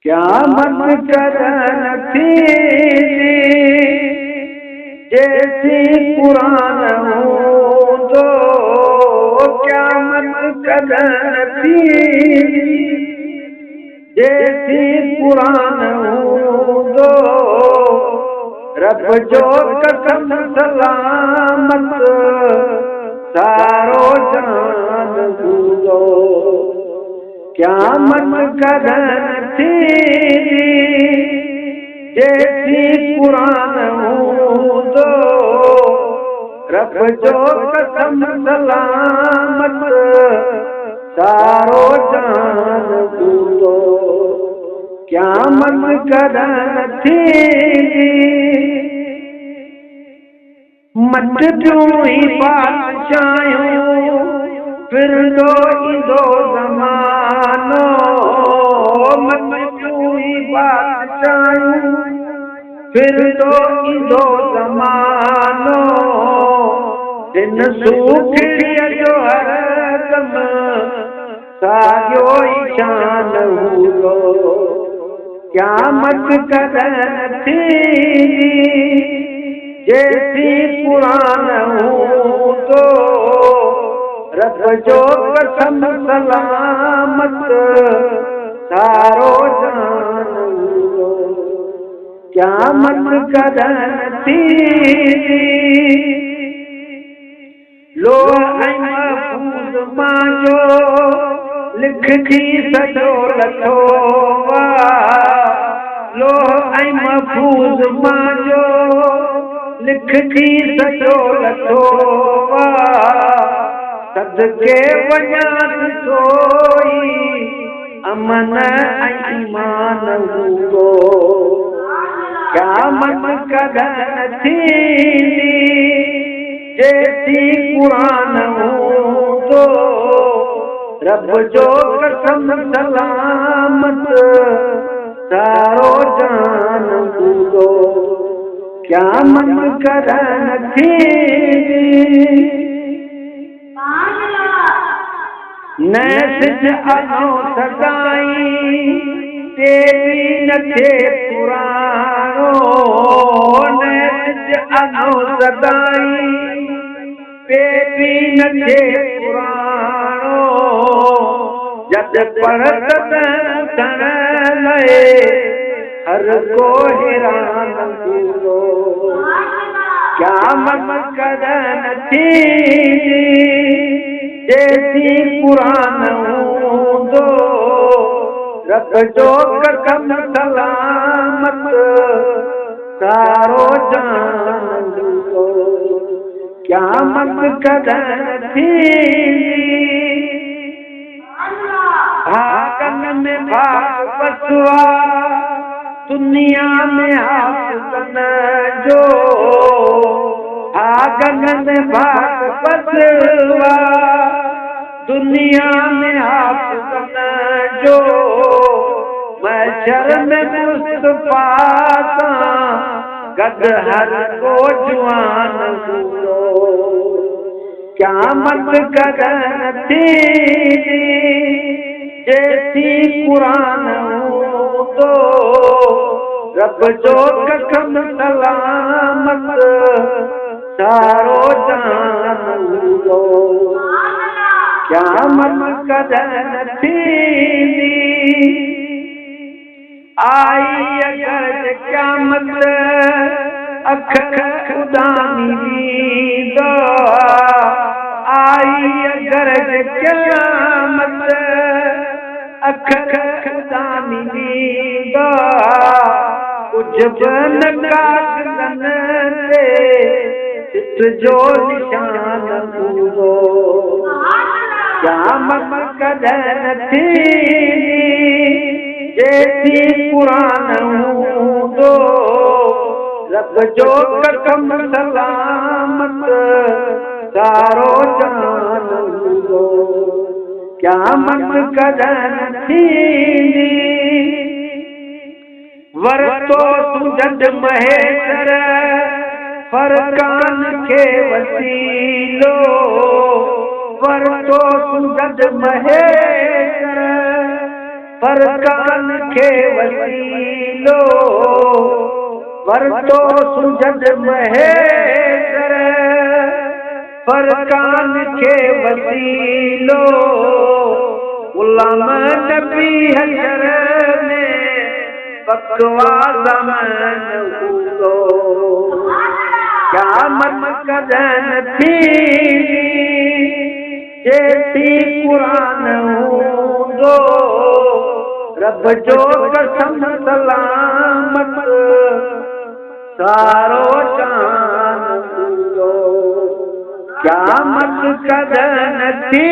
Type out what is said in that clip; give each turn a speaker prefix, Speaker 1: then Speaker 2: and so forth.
Speaker 1: क़यामत कदन थी जैसी कुरान हूंदो, क़यामत कदन थी जैसी कुरान हूंदो, रब जो कसम सलामत सारो जान हूंदो। क़यामत कदन थी जैसी कुरान हूंदो, रब जो कसम सलामत सारो जान हूंदो। क़यामत कदन थी मट जूं बादशाहियूं फिरंदो ईंदो ज़मानो, मट जूं बादशाहियूं फिरंदो ईंदो ज़मानो, हिन सूखड़ीअ जो हरदम साॻियो ई शान हूंदो। क़यामत कदन थी जैसी कुरान हूंदो, रब जो कसम सलामत सारो जान हूंदो। क़यामत कदन थी लोह ऐं महफूज़ मां जो लिखजी सॼो लथो वा, लोह ऐं महफूज़ मां जो लिखजी सॼो लथो वा, सदके वञां सोई अमन ऐं ईमान हूंदो। क़यामत कदन थी जैसी कुरान हूंदो, रब जो कसम सलामत सारो जान हूंदो। क़यामत कदन थी न सिज अनो सदाई तेरी न थे पुराणो, न सिज अनो सदाई तेरी न थे पुराणो, जद पढ़त धन लए हर को हैरान हूंदो। क़यामत कदन थी जैसी कुरान हूंदो, रब जो कसम सलामत सारो जान हूंदो। क़यामत कदन थी भागन में भाग बसवा, दुनिया में हाफ़िज़न जो, भागन में भाग बसवा, दुनिया में हाफ़िज़न जो, महशर में मुस्तफ़ा सां गॾु हर को जवान हूंदो। क़यामत कदन थी जैसी कुरान हूंदो, रब जो कसम सलामत सारो जान हूंदो। क़यामत कदन थी आई अगर क़यामत अख उदामी वींदो, आई अगर क़यामत अख उदामी वींदो, कुझु बि न कागज़न ते चित जो निशान हूंदो। क़यामत कदन थी जैसी कुरान हूंदो, रब जो कसम सलामत सारो जान हूंदो। क़यामत कदन थी वरतो सुजद महेश्वर फरकान के वसीलो, वरतो सुजद महेश्वर फरकान खे वसीलो वरतो सुजद महेंद्र फरकान खे वसीलो गुलाम नबी हशर में बकवास मन हूंदो क़यामत कदन थी जेती कुरान हूंदो रब जो कसम सलामत सारो चान हूंदो क़यामत कदन थी